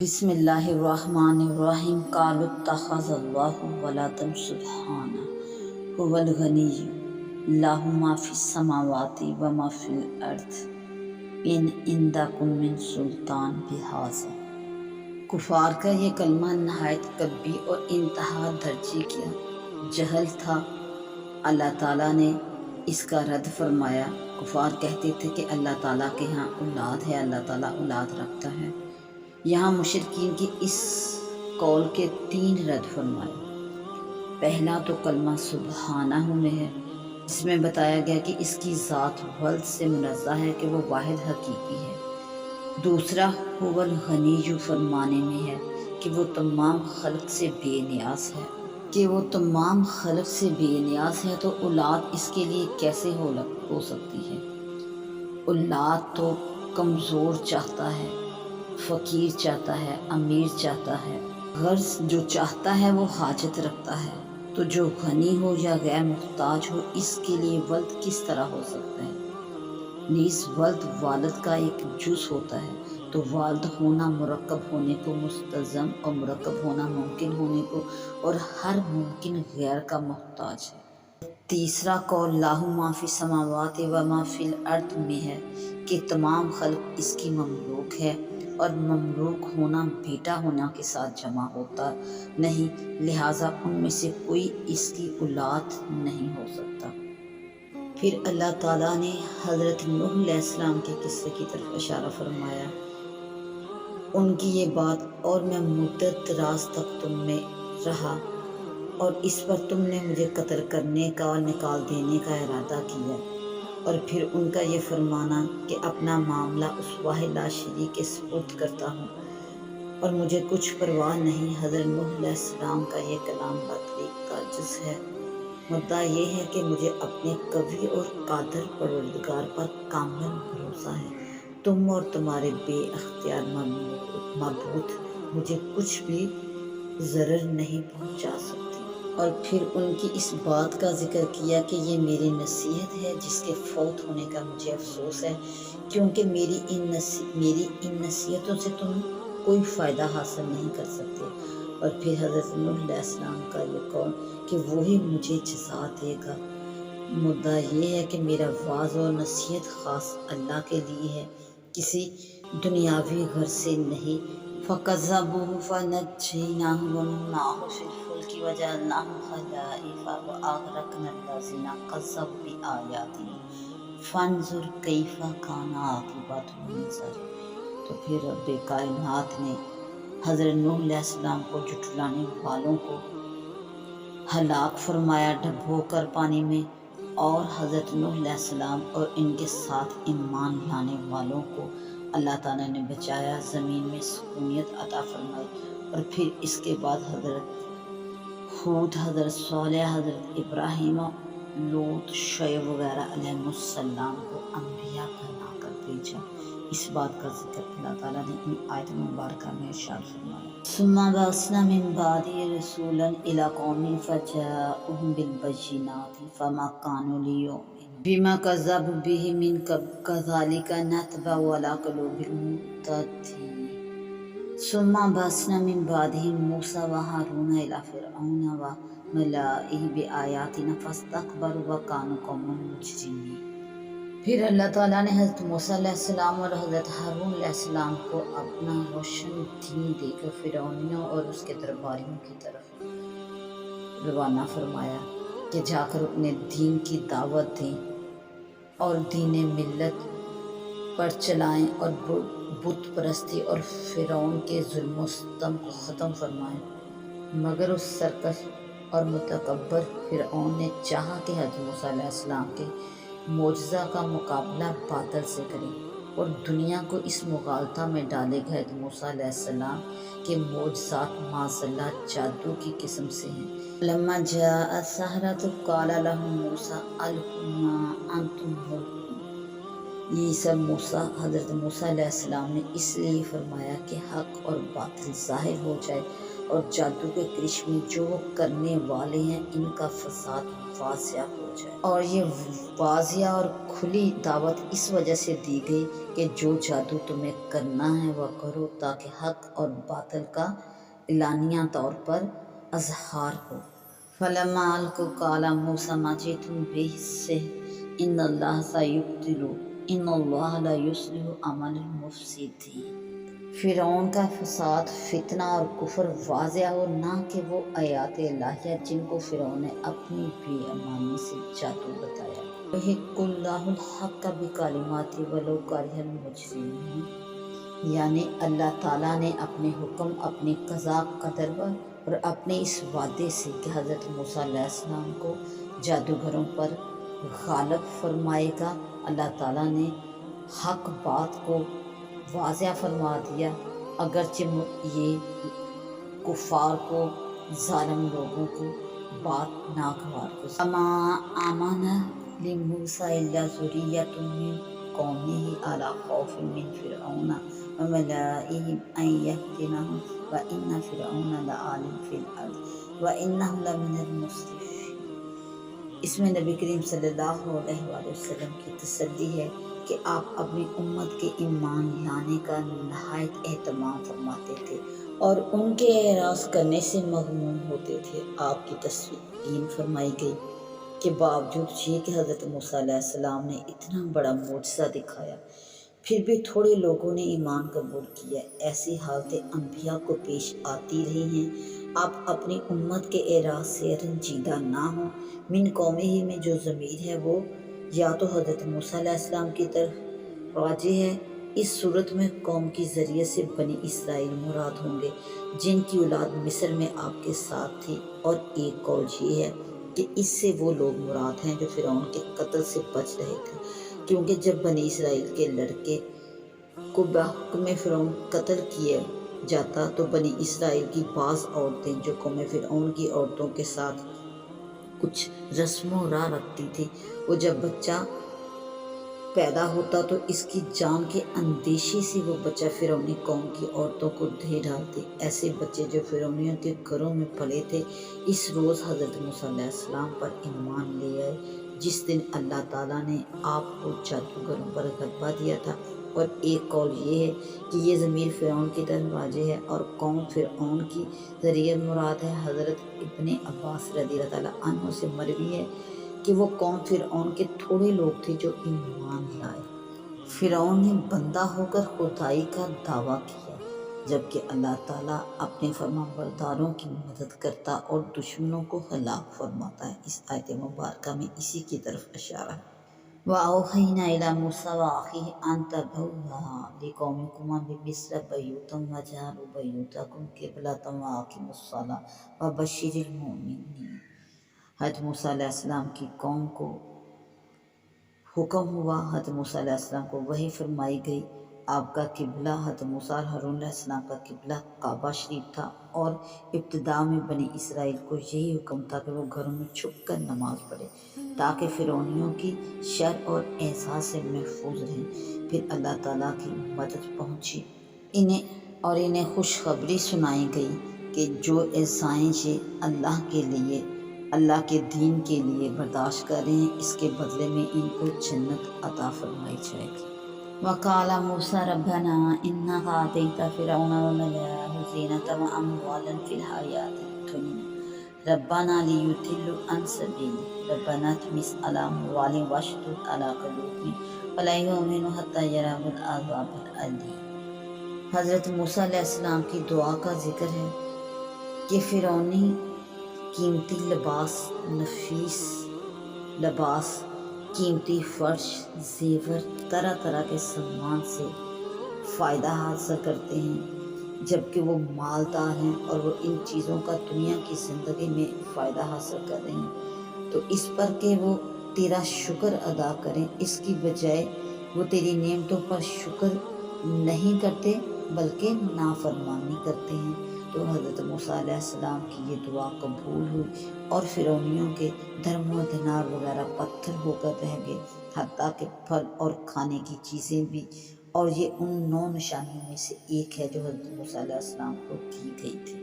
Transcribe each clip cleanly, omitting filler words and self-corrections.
بسم اللہ الرحمن الرحیم قالوا اتخذ اللہ ولدا سبحانہ هو الغنی له ما فی السماوات وما فی الارض ان عندکم من سلطان بہذا۔ کفار کا یہ کلمہ نہایت کبھی اور انتہا درجے کا جہل تھا۔ اللہ تعالیٰ نے اس کا رد فرمایا۔ کفار کہتے تھے کہ اللہ تعالیٰ کے ہاں اولاد ہے، اللہ تعالیٰ اولاد رکھتا ہے۔ یہاں مشرکین کی اس قول کے 3 رد فرمائے۔ پہلا تو کلمہ سبحانہ میں ہے، جس میں بتایا گیا کہ اس کی ذات ولد سے منزہ ہے کہ وہ واحد حقیقی ہے۔ دوسرا هو الغنی فرمانے میں ہے کہ وہ تمام خلق سے بے نیاز ہے، تو اولاد اس کے لیے کیسے ہو سکتی ہے؟ اولاد تو کمزور چاہتا ہے، فقیر چاہتا ہے، امیر چاہتا ہے، غرض جو چاہتا ہے وہ حاجت رکھتا ہے۔ تو جو غنی ہو یا غیر محتاج ہو، اس کے لیے ولد کس طرح ہو سکتا ہے؟ نیز ولد والد کا ایک جز ہوتا ہے، تو والد ہونا مرکب ہونے کو مستلزم اور مرکب ہونا ممکن ہونے کو اور ہر ممکن غیر کا محتاج ہے۔ تیسرا قول لاہ ما فی السماوات و ما فی الارض میں ہے کہ تمام خلق اس کی مملوک ہے، اور مملوک ہونا بیٹا ہونا کے ساتھ جمع ہوتا نہیں، لہٰذا ان میں سے کوئی اس کی اولاد نہیں ہو سکتا۔ پھر اللہ تعالیٰ نے حضرت نوح علیہ السلام کے قصے کی طرف اشارہ فرمایا۔ ان کی یہ بات، اور میں مدت دراز تک تم میں رہا اور اس پر تم نے مجھے قتل کرنے کا اور نکال دینے کا ارادہ کیا، اور پھر ان کا یہ فرمانا کہ اپنا معاملہ اس واحد لا شریک کے سپرد کرتا ہوں اور مجھے کچھ پرواہ نہیں۔ حضرت نوح علیہ السلام کا یہ کلام بطریق کا جز ہے۔ مدعا یہ ہے کہ مجھے اپنے قوی اور قادر پروردگار پر کامل بھروسہ ہے۔ تم اور تمہارے بے اختیار معبود مجھے کچھ بھی ضرر نہیں پہنچا سکتے۔ اور پھر ان کی اس بات کا ذکر کیا کہ یہ میری نصیحت ہے جس کے فوت ہونے کا مجھے افسوس ہے، کیونکہ میری ان نصیحتوں سے تم کوئی فائدہ حاصل نہیں کر سکتے۔ اور پھر حضرت نوح علیہ السلام کا یہ قول کہ وہی مجھے جزا دے گا۔ مدعا یہ ہے کہ میرا وعظ اور نصیحت خاص اللہ کے لیے ہے، کسی دنیاوی غرض سے نہیں۔ فَكَذَّبُوهُ فَنَجَّيْنَاهُ وَمَن مَّعَهُ فِي الْفُلْكِ وَجَعَلْنَاهُمْ خَلَائِفَ وَأَغْرَقْنَا الَّذِينَ كَذَّبُوا بِآيَاتِنَا فَانظُرْ كَيْفَ كَانَ عَاقِبَةُ النُّذُرِ۔ تو پھر رب کائنات نے حضرت نوح علیہ السلام کو جھٹلانے والوں کو ہلاک فرمایا ڈبو کر پانی میں، اور حضرت نوح علیہ السلام اور ان کے ساتھ ایمان لانے والوں کو اللہ تعالیٰ نے بچایا، زمین میں سکونیت عطا فرمائی۔ اور پھر اس کے بعد حضرت ہود، حضرت صالح، حضرت ابراہیم، لوط، شعیب وغیرہ علیہ السلام کو انبیاء بنا کر بھیجا۔ اس بات کا ذکر اللہ تعالیٰ نے ان آیت مبارکہ میں ارشاد فرمایا۔ ثم بعثنا من بعده رسولا الى قومهم فجاءوهم بالبينات فما كانوا ليؤمنوا بما كذبوا به من قبل كذلك نطبع على قلوب المعتدين۔ ثم بعثنا من بعدهم موسى وهارون الى فرعون وملئه بآياتنا فاستكبروا وكانوا قوما مجرمين۔ پھر اللہ تعالیٰ نے حضرت موسیٰ علیہ السلام اور حضرت ہارون علیہ السلام کو اپنا روشن دین دے کر فرعونیوں اور اس کے درباریوں کی طرف روانہ فرمایا کہ جا کر اپنے دین کی دعوت دیں اور دین ملت پر چلائیں اور بت پرستی اور فرعون کے ظلم و ستم کو ختم فرمائیں۔ مگر اس سرکش اور متکبر فرعون نے چاہا کہ حضرت موسیٰ علیہ السلام کے معجزہ کا مقابلہ باطل سے کرے اور دنیا کو اس مغالطہ میں ڈالے گئے۔ حضرت موسیٰ علیہ السلام کے معجزات معاذ اللہ جادو کی قسم سے ہیں۔ لما جاء السحرة قال لهم موسى ألقوا ما أنتم ملقون۔ یہ سب حضرت موسیٰ علیہ السلام نے اس لیے فرمایا کہ حق اور باطل ظاہر ہو جائے اور جادو کے کرشمے جو وہ کرنے والے ہیں ان کا فساد واضح ہو۔ جائے۔ اور یہ واضح اور کھلی دعوت اس وجہ سے دی گئی کہ جو جادو تمہیں کرنا ہے وہ کرو، تاکہ حق اور باطل کا اعلانیہ طور پر اظہار ہو۔ فلما القوا قال موسیٰ ما جئتم به السحر ان اللہ سیبطل ان اللہ لا یصلح عمل المفسدین۔ فرعون کا فساد، فتنہ اور کفر واضح ہو، نہ کہ وہ آیات الہیہ جن کو فرعون نے اپنی بے ایمانی سے جادو بتایا۔ وَيَحِقُّ اللَّهُ الْحَقَّ بِكَلِمَاتِهِ وَلَوْ كَرِهَ الْمُجْرِمُونَ، یعنی اللہ تعالیٰ نے اپنے حکم، اپنی قضاء قدر اور اپنے اس وعدے سے کہ حضرت موسیٰ علیہ السلام کو جادوگروں پر غالب فرمائے گا، اللہ تعالیٰ نے حق بات کو واضح فرما دیا، اگرچہ یہ کفار کو، ظالم لوگوں کو بات ناگوار ہو۔ اما آمن لموسیٰ الا ذریۃ من قومہ علی خوف من فرعون وملئهم ان یفتنہم وان فرعون لعال فی الارض وانہ لمن المسرفین۔ اس میں نبی کریم صلی اللہ علیہ وآلہ وسلم کی تسلی ہے کہ آپ اپنی امت کے ایمان لانے کا نہایت اہتمام فرماتے تھے اور ان کے اعراض کرنے سے مغموم ہوتے تھے۔ آپ کی تسلیم فرمائی گئی کہ باوجود یہ کہ حضرت موسیٰ علیہ السلام نے اتنا بڑا معجزہ دکھایا، پھر بھی تھوڑے لوگوں نے ایمان قبول کیا۔ ایسی حالتیں انبیاء کو پیش آتی رہی ہیں۔ آپ اپنی امت کے اعراض سے رنجیدہ نہ ہوں۔ من قومہ میں جو ضمیر ہے وہ یا تو حضرت موسیٰ علیہ السلام کی طرف راجع ہے، اس صورت میں قوم کی ذریعے سے بنی اسرائیل مراد ہوں گے جن کی اولاد مصر میں آپ کے ساتھ تھی، اور ایک قول یہ ہے کہ اس سے وہ لوگ مراد ہیں جو فرعون کے قتل سے بچ رہے تھے، کیونکہ جب بنی اسرائیل کے لڑکے کو بحکم فرعون قتل کیا جاتا تو بنی اسرائیل کی بعض عورتیں جو قوم فرعون کی عورتوں کے ساتھ کچھ رسم و راہ رکھتی تھی، وہ جب بچہ پیدا ہوتا تو اس کی جان کے اندیشے سے وہ بچہ فرعونی قوم کی عورتوں کو دے ڈالتے۔ ایسے بچے جو فرعونیوں کے گھروں میں پلے تھے اس روز حضرت موسیٰ علیہ السلام پر ایمان لے آئے جس دن اللہ تعالیٰ نے آپ کو جادوگروں پر غلبہ دیا تھا۔ اور ایک قول یہ ہے کہ یہ ضمیر فرعون کی طرف راجع ہے اور قوم فرعون کی ذریعہ مراد ہے۔ حضرت ابن عباس رضی اللہ تعالیٰ عنہ سے مروی ہے کہ وہ قوم فرعون کے تھوڑے لوگ تھے جو ایمان لائے۔ فرعون نے بندہ ہو کر خدائی کا دعویٰ کیا، جبکہ اللہ تعالیٰ اپنے فرمانبرداروں کی مدد کرتا اور دشمنوں کو ہلاک فرماتا ہے۔ اس آیت مبارکہ میں اسی کی طرف اشارہ ہے۔ وَأَوْحَيْنَا إِلَىٰ مُوسَىٰ وَأَخِيهِ أَن تَبَوَّآ لِقَوْمِكُمَا بِمِصْرَ بُيُوتًا وَاجْعَلُوا بُيُوتَكُمْ قِبْلَةً وَأَقِیمُوا الصَّلَاةَ وَبَشِّرِ الْمُؤْمِنِینَ۔ حضرت موسیٰ علیہ السلام کی قوم کو حکم ہوا، حضرت موسیٰ علیہ السلام کو وحی فرمائی گئی۔ آپ کا قبلہ حضرت موسیٰ اور ہارون علیہ السلام کا قبلہ کعبہ شریف تھا، اور ابتدا میں بنی اسرائیل کو یہی حکم تھا کہ وہ گھروں میں چھپ کر نماز پڑھے تاکہ فرعونیوں کی شر اور احساس سے محفوظ رہیں۔ پھر اللہ تعالیٰ کی مدد پہنچی انہیں خوشخبری سنائی گئی کہ جو ایسائیں یہ اللہ کے دین کے لیے برداشت کر رہے ہیں، اس کے بدلے میں ان کو جنت عطا فرمائی جائے گی۔ وقال موسیٰ ربنا انک آتیت فرعون وملأه زینة واموالا فی الحیاة الدنیا ربنا لیضلوا عن سبیلک ربنا اطمس علی اموالهم واشدد علی قلوبهم فلا یؤمنوا حتی یروا العذاب الألیم۔ حضرت موسیٰ علیہ السلام کی دعا کا ذکر ہے کہ فرعونی قیمتی لباس، نفیس لباس، قیمتی فرش، زیور، طرح طرح کے سامان سے فائدہ حاصل کرتے ہیں، جبکہ وہ مالدار ہیں اور وہ ان چیزوں کا دنیا کی زندگی میں فائدہ حاصل کر رہے ہیں، تو اس پر کہ وہ تیرا شکر ادا کریں، اس کی بجائے وہ تیری نعمتوں پر شکر نہیں کرتے بلکہ نافرمانی کرتے ہیں۔ تو حضرت موسیٰ علیہ السلام کی یہ دعا قبول ہوئی اور فرعونیوں کے درم و دینار وغیرہ پتھر ہو کر رہ گئے، حتیٰ کہ پھل اور کھانے کی چیزیں بھی، اور یہ ان 9 نشانیوں میں سے ایک ہے جو حضرت موسیٰ علیہ السلام کو دی گئی تھی۔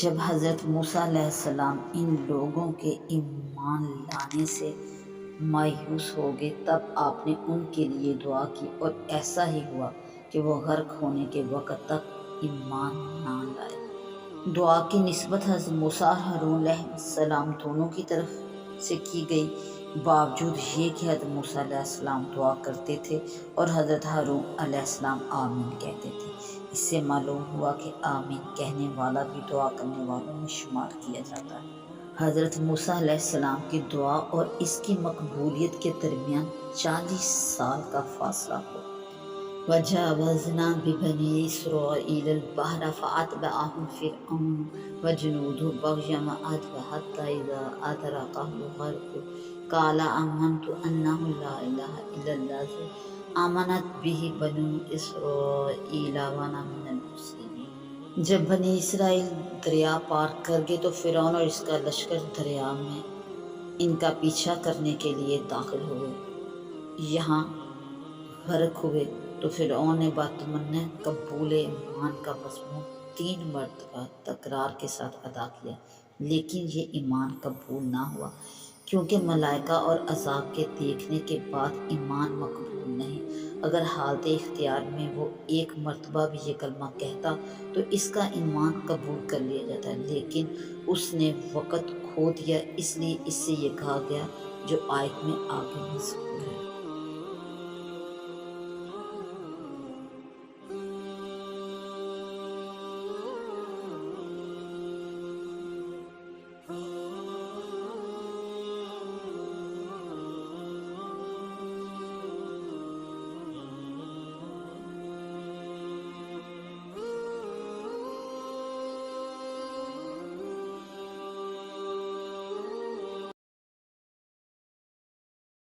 جب حضرت موسیٰ علیہ السلام ان لوگوں کے ایمان ایمان لانے سے مایوس ہو گئے، تب آپ نے ان کے لیے دعا کی اور ایسا ہی ہوا کہ وہ غرق ہونے کے وقت تک ایمان نہ لائے۔ دعا کی نسبت حضرت موسیٰ اور ہارون علیہ السلام دونوں کی طرف سے کی گئی، باوجود یہ کہ حضرت موسیٰ علیہ السلام دعا کرتے تھے اور حضرت ہارون علیہ السلام آمین کہتے تھے۔ اس سے معلوم ہوا کہ آمین کہنے والا بھی دعا کرنے والوں میں شمار کیا جاتا ہے۔ حضرت موسیٰ علیہ السلام کی دعا اور اس کی مقبولیت کے درمیان 40 سال کا فاصلہ ہو۔ وَجَاوَزْنَا بِبَنِي إِسْرَائِيلَ الْبَحْرَ فَأَتْبَعَهُمْ فِرْعَوْنُ وَجُنُودُهُ بَغْيًا وَعَدْوًا حَتَّىٰ إِذَا أَدْرَكَهُ الْغَرْقُ قَالَ آمَنْتُ أَنَّهُ لَا إِلَٰهَ إِلَّا الَّذِي آمَنَتْ بِهِ بَنُو إِسْرَائِيلَ وَأَنَا مِنَ الْمُسْلِمِينَ۔ جب بنی اسرائیل دریا پار کر گئے تو فرعون اور اس کا لشکر دریا میں ان کا پیچھا کرنے کے لیے داخل ہوئے۔ یہاں غرق ہوئے تو فرعون نے باتمنی قبول ایمان کا مضمون 3 مرتبہ تکرار کے ساتھ ادا کیا، لیکن یہ ایمان قبول نہ ہوا، کیونکہ ملائکہ اور عذاب کے دیکھنے کے بعد ایمان مقبول نہیں۔ اگر حالت اختیار میں وہ 1 مرتبہ بھی یہ کلمہ کہتا تو اس کا ایمان قبول کر لیا جاتا، لیکن اس نے وقت کھو دیا، اس لیے اس سے یہ کہا گیا جو آیت میں آگے مذکور